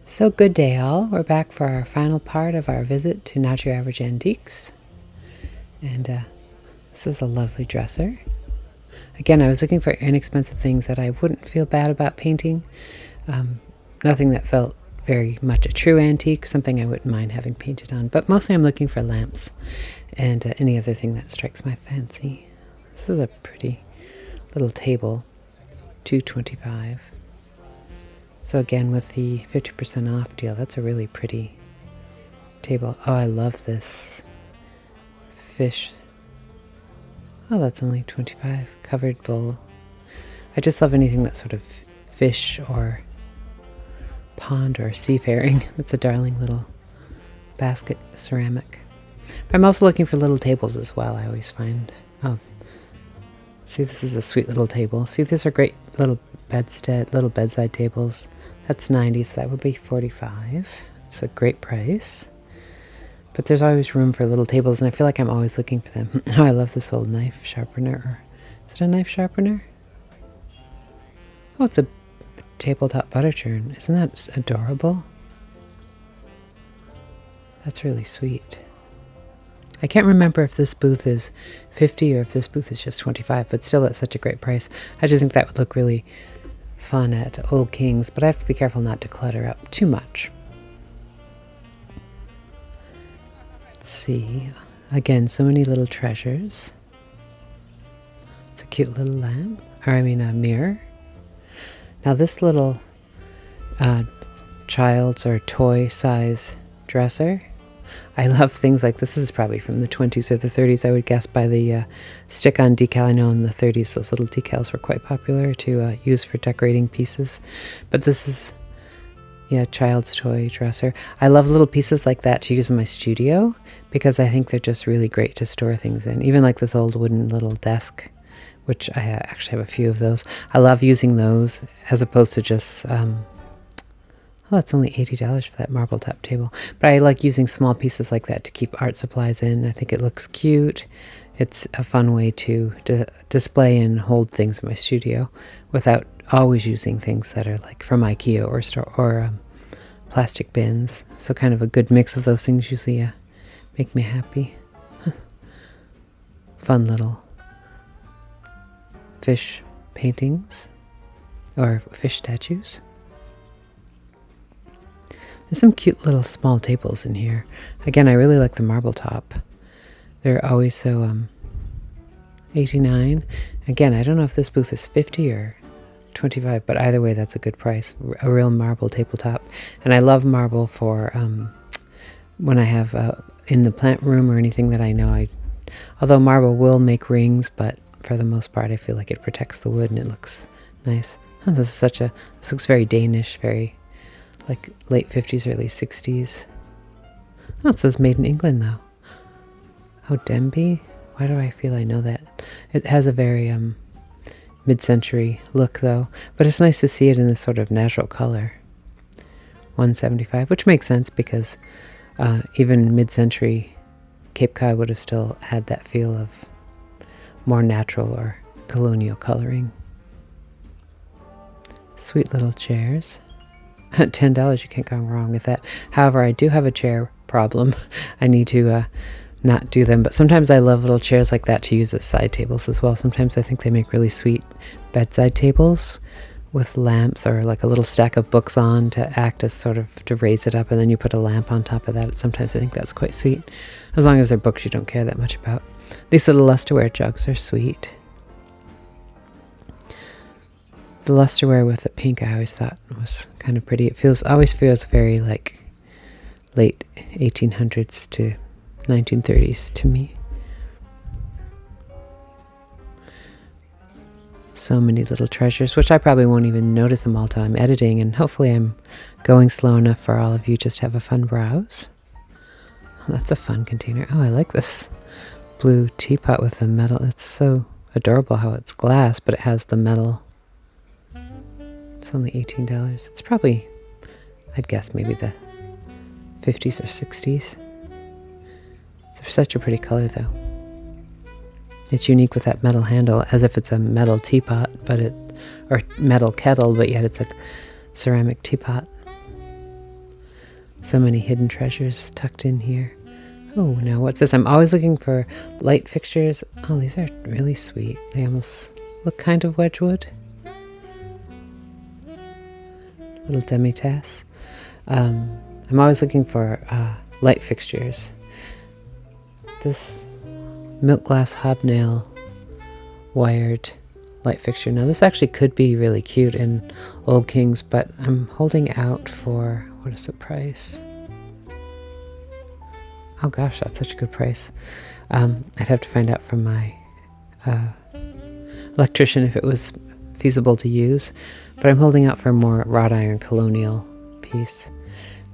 So good day all. We're back for our final part of our visit to Not Your Average Antiques. And this is a lovely dresser. Again, I was looking for inexpensive things that I wouldn't feel bad about painting. Nothing that felt very much a true antique, something I wouldn't mind having painted on. But mostly I'm looking for lamps and any other thing that strikes my fancy. This is a pretty little table, $2.25. So again, with the 50% off deal, that's a really pretty table. Oh, I love this fish. Oh, that's only $25. Covered bowl. I just love anything that's sort of fish or pond or seafaring. It's a darling little basket ceramic. But I'm also looking for little tables as well, I always find. Oh, see, this is a sweet little table. See, these are great little bedside tables. That's $90, so that would be $45. It's a great price. But there's always room for little tables, and I feel like I'm always looking for them. Oh, I love this old knife sharpener. Is it a knife sharpener? Oh, it's a tabletop butter churn. Isn't that adorable? That's really sweet. I can't remember if this booth is $50 or if this booth is just $25, but still that's such a great price. I just think that would look really fun at Old Kings, but I have to be careful not to clutter up too much. Let's see. Again, so many little treasures. It's a cute little lamp, a mirror. Now this little child's or toy size dresser, I love things like this. This is probably from the 20s or the 30s, I would guess, by the stick-on decal. I know in the 30s those little decals were quite popular to use for decorating pieces. But this is, child's toy dresser. I love little pieces like that to use in my studio because I think they're just really great to store things in. Even like this old wooden little desk, which I actually have a few of those. I love using those as opposed to just... Oh, it's only $80 for that marble top table. But I like using small pieces like that to keep art supplies in. I think it looks cute. It's a fun way to display and hold things in my studio without always using things that are like from IKEA or plastic bins. So kind of a good mix of those things usually make me happy. Fun little fish paintings or fish statues. There's some cute little small tables in here. Again, I really like the marble top. They're always so $89. Again, I don't know if this booth is $50 or $25, but either way, that's a good price. A real marble tabletop. And I love marble for when I have in the plant room or anything that I know. Although marble will make rings, but for the most part, I feel like it protects the wood and it looks nice. Oh, this looks very Danish, very like late 50s, early 60s. Oh, it says made in England though. Oh, Denby? Why do I feel I know that? It has a very mid-century look though, but it's nice to see it in this sort of natural color. $175, which makes sense because even mid-century Cape Cod would have still had that feel of more natural or colonial coloring. Sweet little chairs. $10, you can't go wrong with that. However, I do have a chair problem. I need to not do them, but sometimes I love little chairs like that to use as side tables as well. Sometimes I think they make really sweet bedside tables with lamps or like a little stack of books on to act as sort of to raise it up, and then you put a lamp on top of that. Sometimes I think that's quite sweet, as long as they're books you don't care that much about. These little lusterware jugs are sweet. The lusterware with the pink I always thought was kind of pretty. It always feels very like late 1800s to 1930s to me. So many little treasures, which I probably won't even notice them all till I'm editing, and hopefully I'm going slow enough for all of you just to have a fun browse. Oh, that's a fun container. Oh, I like this blue teapot with the metal. It's so adorable how it's glass, but it has the metal. It's only $18. It's probably, I'd guess, maybe the 50s or 60s. It's such a pretty color, though. It's unique with that metal handle, as if it's a metal teapot, or metal kettle, but yet it's a ceramic teapot. So many hidden treasures tucked in here. Oh, now what's this? I'm always looking for light fixtures. Oh, these are really sweet. They almost look kind of Wedgwood. Little demi-tasse. I'm always looking for light fixtures. This milk glass hobnail wired light fixture. Now this actually could be really cute in Old Kings, but I'm holding out for, what is the price? Oh gosh, that's such a good price. I'd have to find out from my electrician if it was feasible to use, but I'm holding out for a more wrought iron colonial piece.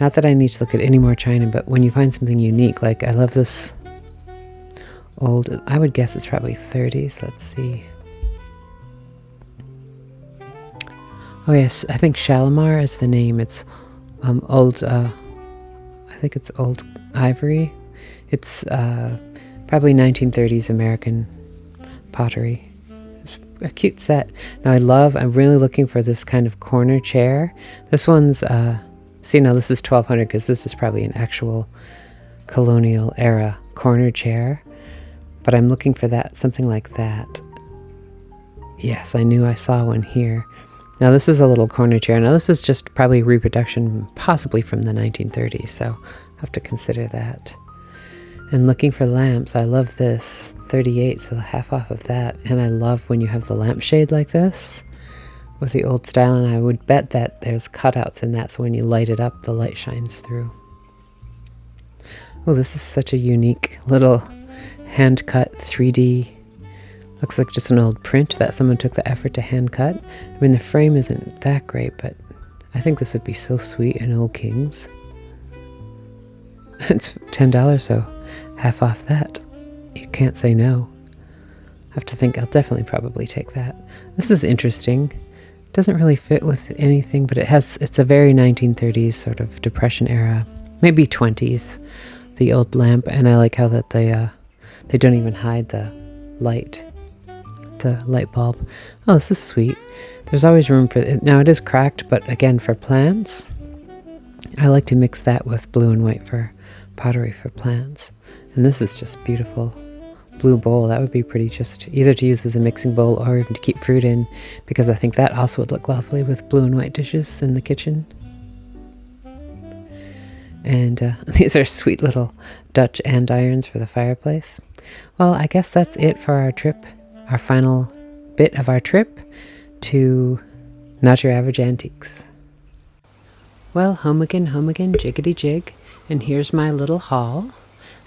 Not that I need to look at any more china, but when you find something unique, like I love this old, I would guess it's probably 30s. Let's see. Oh yes, I think Shalimar is the name. It's old, I think it's old ivory. It's probably 1930s American pottery. It's a cute set. Now I'm really looking for this kind of corner chair. This one's, see now this is 1200 because this is probably an actual colonial era corner chair. But I'm looking for that, something like that. Yes, I knew I saw one here. Now this is a little corner chair. Now this is just probably a reproduction, possibly from the 1930s, so I have to consider that. And looking for lamps, I love this, 38, so half off of that. And I love when you have the lampshade like this with the old style, and I would bet that there's cutouts in that, so when you light it up, the light shines through. Oh, this is such a unique little hand-cut 3D. Looks like just an old print that someone took the effort to hand cut. I mean, the frame isn't that great, but I think this would be so sweet in Old Kings. It's $10, so half off that. You can't say no. I have to think, I'll definitely probably take that. This is interesting. Doesn't really fit with anything, but it's a very 1930s sort of Depression era, maybe 20s, the old lamp, and I like how that they don't even hide the light bulb. Oh, this is sweet. There's always room for it. Now it is cracked, but again, for plants, I like to mix that with blue and white for pottery for plants. And this is just beautiful. Blue bowl, that would be pretty, just either to use as a mixing bowl or even to keep fruit in, because I think that also would look lovely with blue and white dishes in the kitchen. And these are sweet little Dutch andirons for the fireplace. Well, I guess that's it for our trip, our final bit of our trip to Not Your Average Antiques. Well, home again, jiggity jig, and here's my little haul.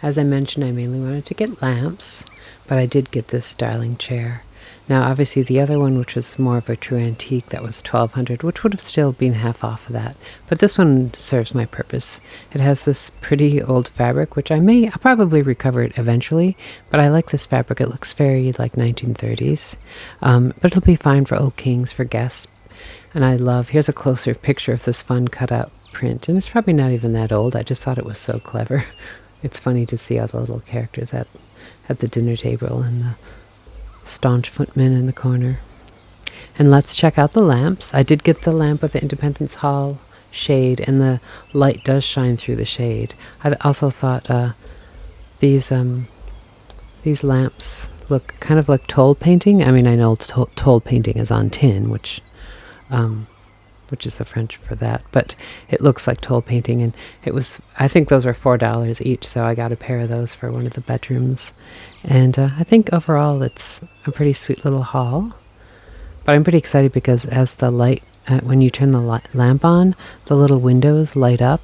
As I mentioned, I mainly wanted to get lamps, but I did get this styling chair. Now, obviously, the other one, which was more of a true antique, that was $1,200, which would have still been half off of that. But this one serves my purpose. It has this pretty old fabric, which I'll probably recover it eventually, but I like this fabric. It looks very like 1930s, but it'll be fine for Old Kings, for guests. And here's a closer picture of this fun cutout print, and it's probably not even that old. I just thought it was so clever. It's funny to see all the little characters at the dinner table and the staunch footman in the corner. And let's check out the lamps. I did get the lamp with the Independence Hall shade, and the light does shine through the shade. I also thought these lamps look kind of like toll painting. I mean, I know toll painting is on tin, which is the French for that, but it looks like toll painting, and I think those were $4 each, so I got a pair of those for one of the bedrooms. And I think overall it's a pretty sweet little haul, but I'm pretty excited because as the light, when you turn the lamp on, the little windows light up,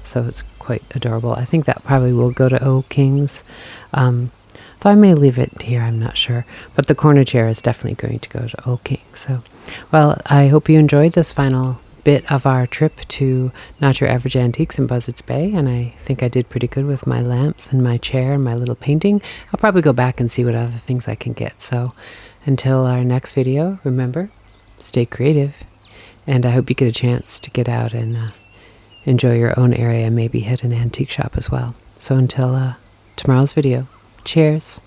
so it's quite adorable. I think that probably will go to Old Kings, though I may leave it here, I'm not sure. But the corner chair is definitely going to go to Old King. So, well, I hope you enjoyed this final bit of our trip to Not Your Average Antiques in Buzzards Bay. And I think I did pretty good with my lamps and my chair and my little painting. I'll probably go back and see what other things I can get. So until our next video, remember, stay creative. And I hope you get a chance to get out and enjoy your own area and maybe hit an antique shop as well. So until tomorrow's video, cheers.